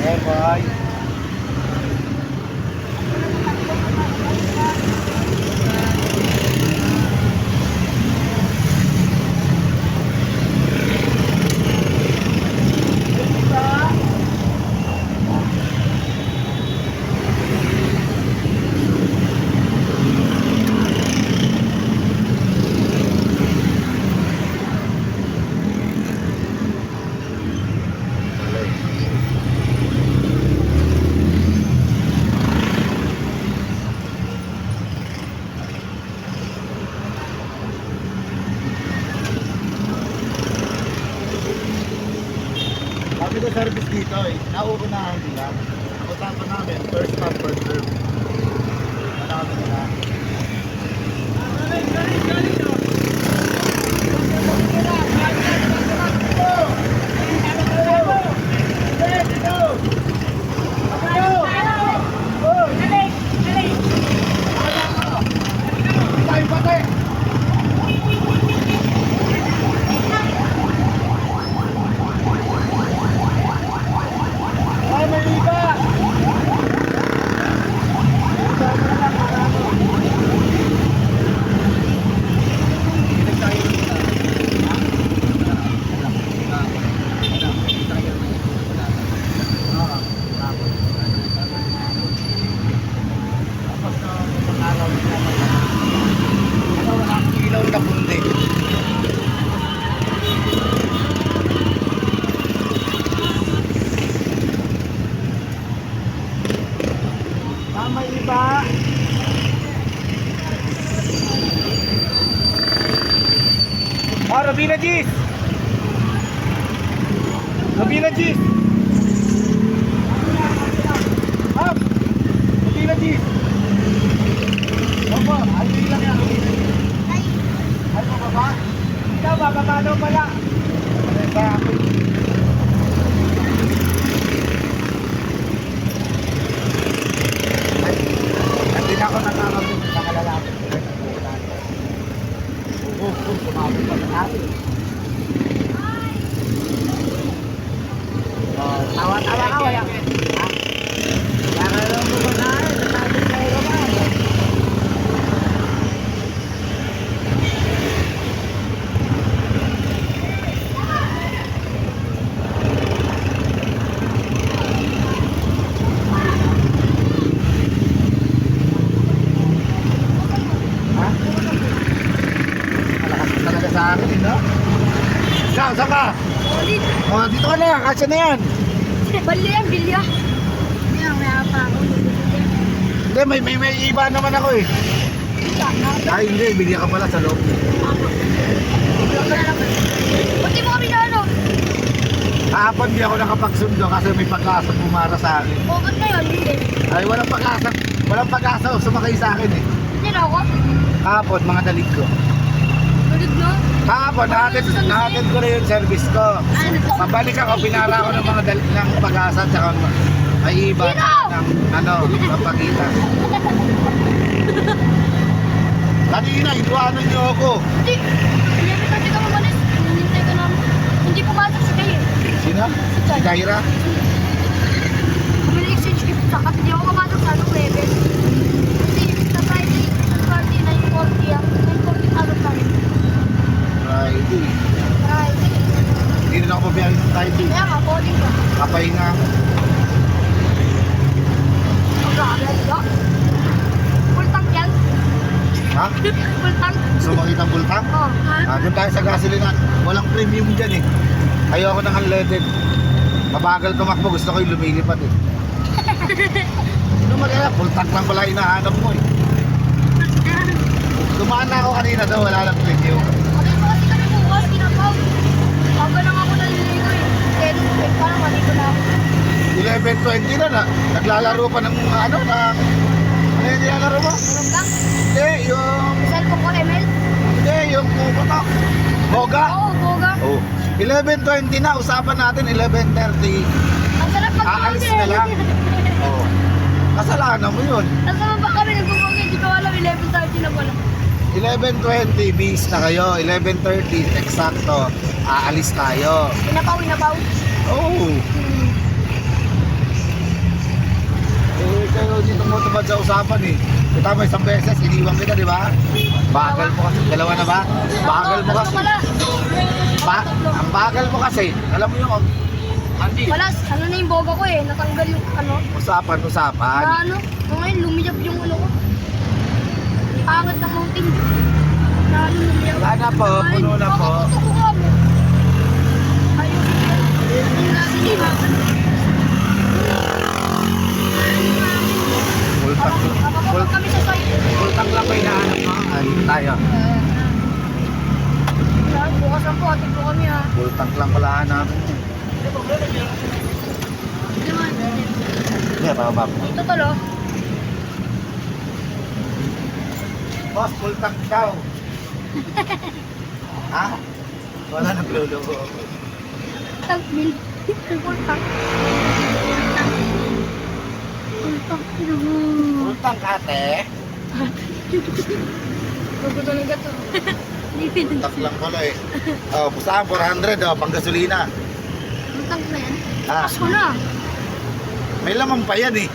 Eh, boy. Kami na service dito eh. Nauunahan nila. Usapan namin, first come, first serve. Marami nila. May iba. Oh, Robina Gis. Robina Gis. Up. Robina Gis. Opo, ayun lang yan. Ay, bababa? Ikaw, bababa daw pala. Kaya ako. Hindi na ako nakakabit sa kalalaki. Sumabit pa sa akin. Tawa-tawa ka, wala. Kaya lang mo ba na? Nasabi kayo naman. Sa akin, no? Saan ka? Ulit. Oh, dito ka na, kasya na yan. Bali yan, bilya. May apa ako. Hindi, may iba naman ako eh. Ay, hindi, bili ka pala sa loob. Buti mo kami na ano? Kahapon di ako nakapagsundo kasi may pag-asa pumara sa akin. O, ba't ngayon? Hindi. Ay, walang pag-asa sumakay sa akin eh. Hindi na ako. Kahapon, mga dalig ko. Ulit no? Kahapon, nahatid ko na yung service ko. Pabalik ako, pinara ako ng mga dalig ng pag-asa tsaka may iba ng papakita. Kanina, inuwanan niyo ako. Hindi. Hindi kasi ka mamalis. Hinintay ka namin. Hindi pumasok si Kay. Sino? Si Jaira? Kami na-exchange gift sa kasi hindi ako pumasok sa anong level. Kasi sa Friday, sa Friday, 9:40 ah. 9:40 tawag kami. Friday. Friday. Hindi rin ako pabiyahin sa Friday. Kaya nga, boarding ka. Kapahinga. Mag-aagal ka. Full tank yan. Ha? Full tank. Gusto makita ang bultang? Oo. Doon tayo sa gasolina. Walang premium dyan eh. Ayoko ng unleaded. Mabagal tumakbo. Gusto ko yung lumilipat eh. Ano magkaya? Full tank lang pala hinahanap mo eh. Dumaan na ako kanina daw. Wala lang premium. Kasi kasi kami bukas, kinapaw. Bago lang ako naliligo eh. 10, parang maligo na ako. 11:20 na. Naglalaro pa ng ano na... Ano yung nilalaro mo? Tulog lang. Hindi, yung... Cellphone ko, ML. Hindi, yung puputok. Boga? Oo, boga. Oh. 11:20 na. Usapan natin 11:30. Ang sarap mag-vlog Aalis na lang. Oh. Kasalanan mo yun. Tapos naman pa kami nag-vlog, hindi ko alam, 11:30 na pala. 11:20, bis na kayo. 11:30, eksakto. Aalis tayo. Inapaw. Oh. kayo hindi tumutubad sa usapan eh. Kita mo isang beses, iniwan kita, di ba? Bagal mo kasi. Dalawa na ba? Bagal mo kasi. Ang bagal mo kasi. Alam mo yung Andy. Wala, ano na yung boga ko eh. Natanggal yung ano. Usapan. Na ano, ngayon lumiyab yung ano ko. Angat ng mountain. Na ano lumiyab. Wala na po, puno na po. Bakit ito ko kamo? Ayun. Yung lagi nila. Kapag kami sa site. Full tank lang ba hinahanap mo? Dito tayo. Bukas lang po, atin po kami ha. Full tank lang pala hanapin. Hindi, pababa mo. Dito talo. Boss, full tank daw. Ha? Wala naglulubo. Tank bill. Full tank. Full tank. Full tank ate. Gusto ng gato. Full tank lang pala eh. Oh, pustahan 400 oh, pang gasolina. Full tank na yan. Ah, Pasko na. may laman pa yan eh.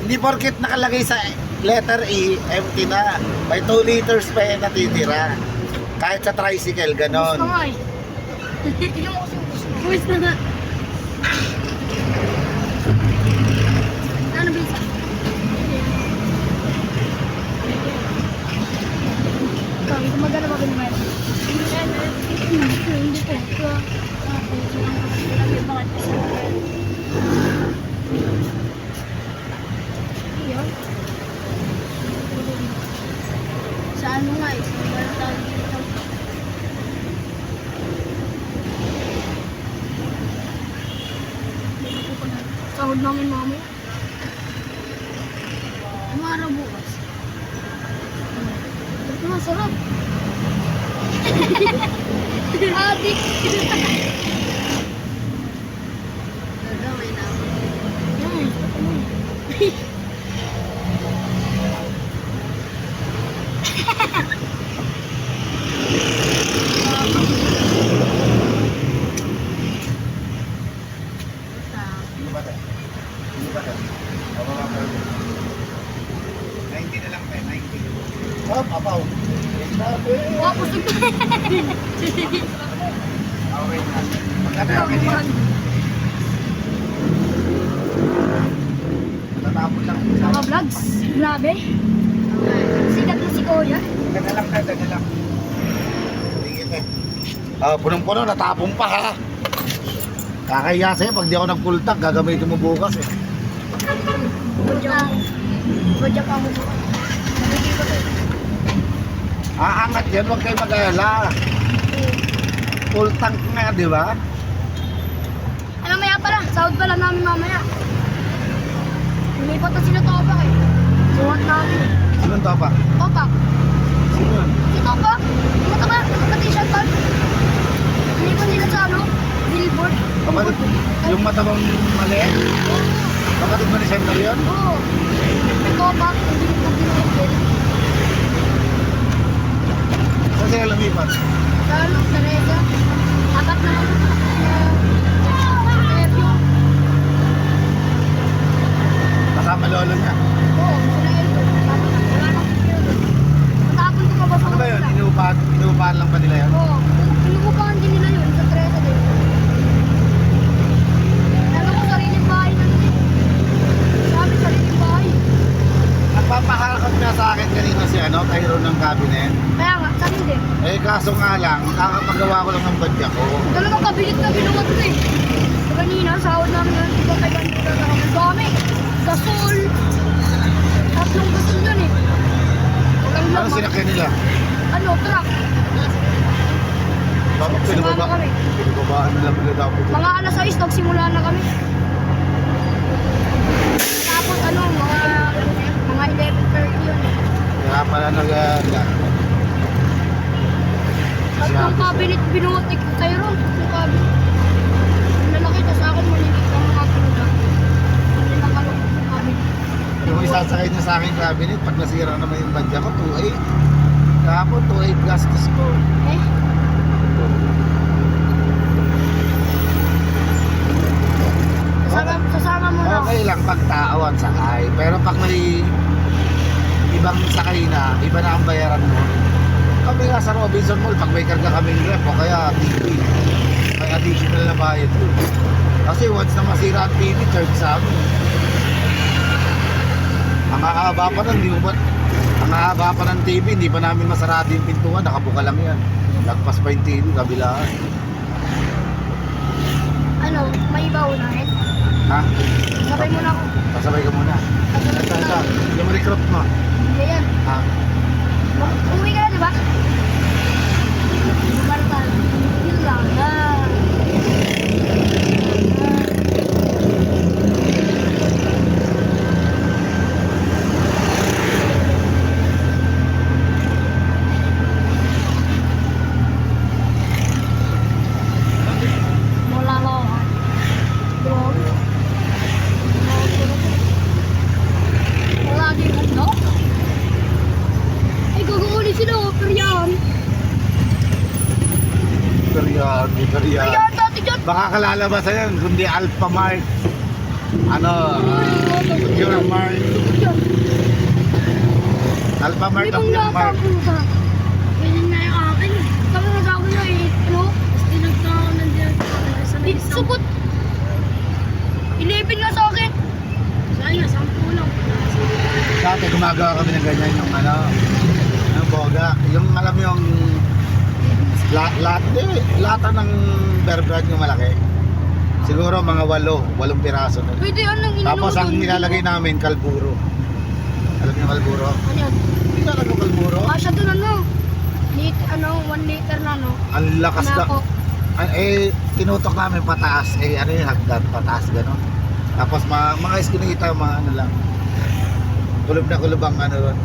Hindi porket nakalagay sa letter E, empty na. May 2 liters pa yan natitira. Kahit sa tricycle, Gusto ganon. nga eh. Tignan mo kasi yung gusto. Gusto na nga. Ano bisa? Kami gumagana ba ganun? Hindi po. Sa ano nga eh, sa meron tayo dito. Sahod namin mamaya. Ano araw bukas? Ito na, sarap. Adik. Gagawin na. Hindi ba tayo? Hindi ba tayo? Bababa pa rin. 90 na lang tayo, 90. Oh, papaw. Sabi. Tapos ito. Okay na. Magkano yung ganyan? Natatapon lang. Mga vlogs. Grabe. Sikat na si Kuya. Ganda lang tayo, ganda lang. Tingin eh. Punong-puno, natapon pa ha. Kakahiya sa'yo, pag di ako nag-full tank, gagamitin mo bukas eh. Badyak ako bukas. Hindi ko ito. Aangat yan, huwag kayo mag-alala. Full tank nga, di ba? Ay, mamaya pala. Sahod pala namin mamaya. Lumipat na sila Topak eh. Suwat namin eh. Sinong to pa? Topak. Sino yun? Si Topak. Pumunta ka. Nagka-t-shirt pa. Lumipat nila sa ano? Billboard. Kapatid, yung matabang maliit? Kapatid mo ni Center yun? Oo. Si Topak. Hindi ko pinag-billboard. Saan sila lumipat? Sa ano? Sa Reza. Apat na lang. Review. Kasama lolo niya. Oo. Sila yun. Wala nang pinag. Matapon ko mabasa Ano ba yun? Inuupahan lang ba nila yun? Oo. Pinukupahan din nila yun sa Tresa din. Alam ko sariling bahay na nila. Sabi sariling bahay. Nagpapahakot nga sa akin kanina si Tyrone ng cabinet. Kaya nga, sa akin din. Eh kaso nga lang, kakapagawa ko lang ng badya ko. Talagang kabilit na binuhat ko eh. So, kanina, sahod namin ng iba kay Bandita na kami. Dami. Gasol. Tatlong gasol yun eh. Walang Ano laman. sinakyan nila? Ano, truck. Bakit Sumama kami. pinababaan nila nila dapat. Mga alas 6, nagsimula na kami. Tapos ano, mga 11:30 yun eh. Kaya pala Tatlong cabinet binuhat ni Tyrone. Tatlong cabinet. Ang lalaki na sa akin, maliit ang mga kinulang. Hindi nakalong yung cabinet. Yung isasakay niya sa akin cabinet, pag nasira naman yung badya ko, 2.8. Kahapon, 2.8 gastos ko. Eh? Sasama mo na ako. Okay lang pag tao ang sakay. Pero pag may ibang sakay na, iba na ang bayaran mo. Kami nga sa Robinson Mall, pag may karga kaming rep o kaya TV, may additional na bayad yun. Kasi once na masira ang TV, charge sa amin. Ang hahaba pa nun, ang hahaba pa ng TV, hindi pa namin masarado yung pintuan, nakabuka lang yan. Lagpas pa yung TV, kabilaan. Ano, may iba unahin? Ha? Sabay mo na ako. Pasabay ka muna. Kasabay ko na. Yung recruit mo. Hindi yan. Ha? Uwi ka na, di ba? Martal. Yun lang na. Wala lang. Grabe. Wala din ano? Ay, gagawin sila, peryan. Korean. Peryan, dati dyan. Baka kalalabas yan, kundi Alpha Mart. Ano, Pure Mart. Alpha Mart Hindi ang bang Pure Mart. nakapunta? Ganyan na yung akin. Kami nagawin na eh, ano? Tinagtawag ng direct. Sukot. 11 nga sa akin. Sayang, 10 lang. Dati gumagawa kami ng ganyan yung ano, ng boga. Yung alam mo yung lata ng bear brand yung malaki. Siguro mga 8 piraso na. Pwede yan nang Tapos ang nilalagay namin, kalburo. Alam niyo kalburo? Ano yan? Hindi ka alam yung kalburo? Kasha doon ano? 1 liter na no? Ang lakas ka. Nako. Tinutok namin pataas. Ano yung hagdan? Pataas gano'n. Tapos mga iskinita, mga ano lang. Kulob na kulob ang ano ron.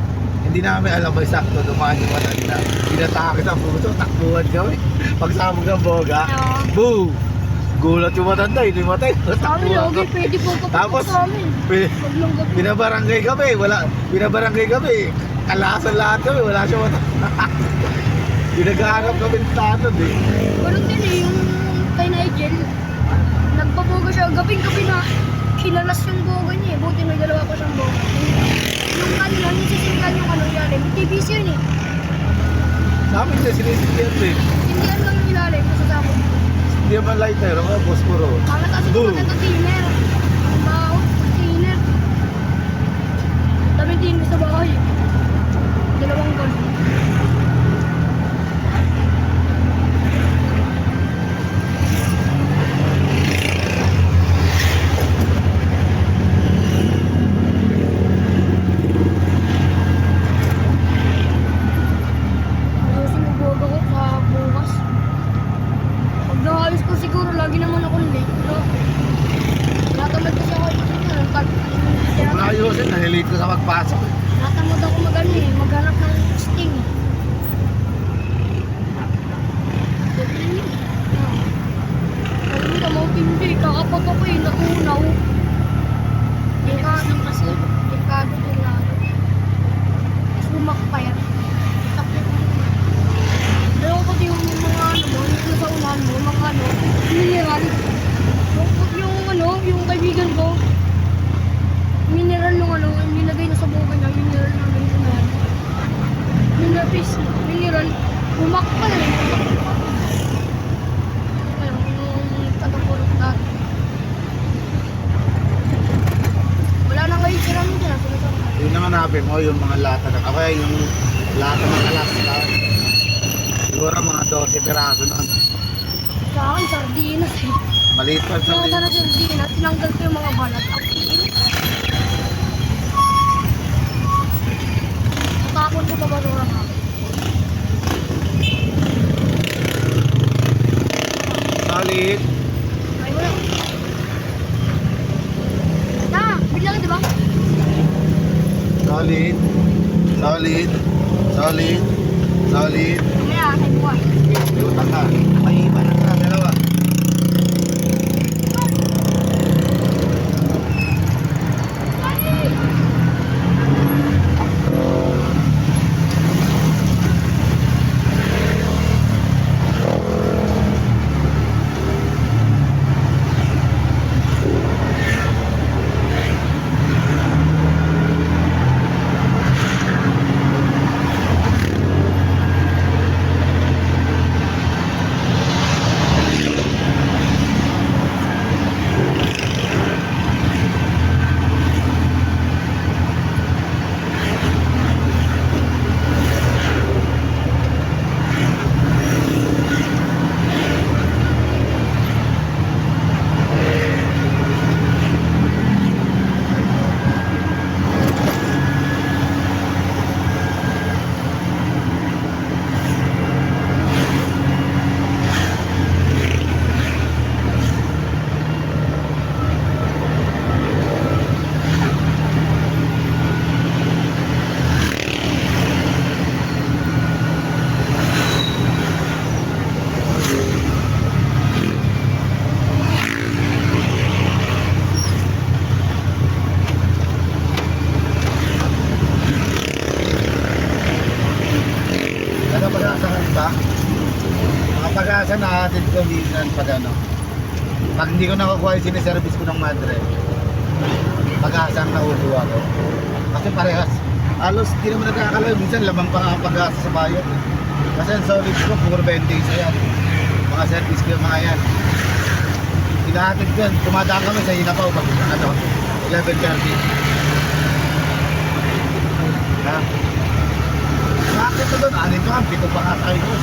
Hindi namin alam may sakto, dumaan yung matanda. Tinatake ng puso, takbuhan kami. Pagsabog ng boga, boo! Gulat yung matanda, hindi matay. Sabi Takbuhan lagi, ko. pwede po Tapos, sa amin. Pag lang gabi. binabarangay kami, binabarangay kami. Kalasan lahat kami, wala siya matanda. Pinaghahanap kami ng tanod eh. Ganun din eh, yung kay Nigel. Nagbaboga siya, gabing-gabi na kinalas yung boga niya eh. Buti may dalawa pa siyang boga. Yung kanila, yung sisingkan yung ano ilalim. TBC yun eh. Sa amin siya sinisigyan eh. Hindi ano lang yung ilalim, nasasabog. Hindi naman lighter, mga posporo. Kala kasi Boom. ito thinner. Bao, thinner. Daming thinner sa bahay. Dalawang gold. Ayusin mo boga ko sa bukas. Pag naayos ko siguro, lagi naman ako late. Pero, natamad kasi ako isip ko. Kung ayusin, nalilate ko sa magpasok. Natamad ako magano eh, maghanap ng sting. Alam mo naman, hindi. Kakapag ako eh, naunaw. Dekado kasi. Dekado din na. Tapos bumakpayat. Dalawa pati yung mga ano mo, yung sa unahan mo, mga ano, mineral. Yung kaibigan ko, mineral nung ano, nilagay na sa buka niya, mineral na may unahan. Mineral, bumakpal eh. Ayun, yung taga-purok dati. Wala na kayo sirang dyan, Yun ang hanapin mo, yung mga lata na, kaya yung lata ng Alaska. Siguro mga 12 piraso nun. sa akin, sardinas eh. Maliit pa sa Yung na sardinas, tinanggal ko yung mga balat. Ang iinit. Natapon ko pa basura na. Solid. Ay, wala. Na, biglang diba? Solid. Solid. Solid. Solid. Mamaya, ay buwan. Lutang ka. May iba na ka, dalawa. minsan nakahatid ko minsan pag ano. Pag hindi ko nakukuha yung siniservice ko ng madre, pag-asang nauuwa ko. Kasi parehas. Halos di naman nagkakalayo. Minsan lamang pa nga ang pag-asa sa bayad. Kasi ang solid ko, puro 20 isa yan. Mga service ko yung mga yan. Hinahatid ko yan. Tumadaan kami sa Hinapaw. Pag ano, 11:30. Ha? Bakit ko doon? Anin ko ang pito pa kasakay ko.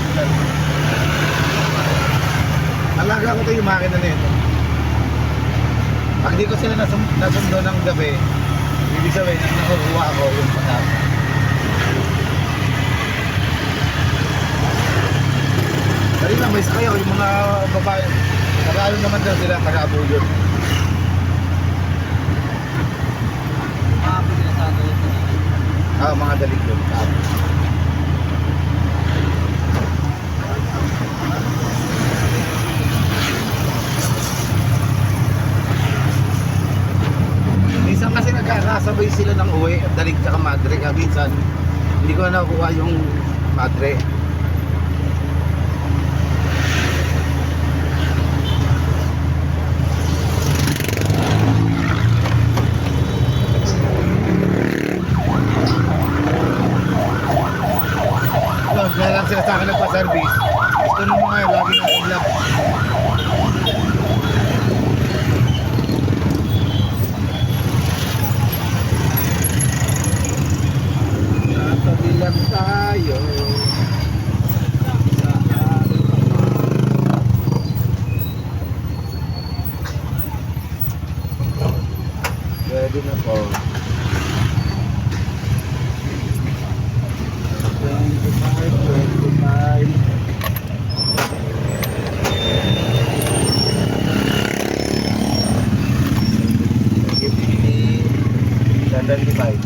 Alaga ko ito yung makina nito. Pag di ko sila nasundo ng gabi, ibig sabihin, nakukuha ako yung pag-asa. Dali lang, may sakay ako yung mga babae. Nag-aalam naman daw sila, taga-abulyon. Mga dalig doon. Minsan kasi nagkakasabay sila ng uwi, dalig tsaka madre. Kaya minsan, hindi ko na nakukuha yung madre. Kaya lang sila sa akin nagpa-service. Gusto nung mga yun, lagi na vlog. Natabi lang tayo. Pwede na po. 75.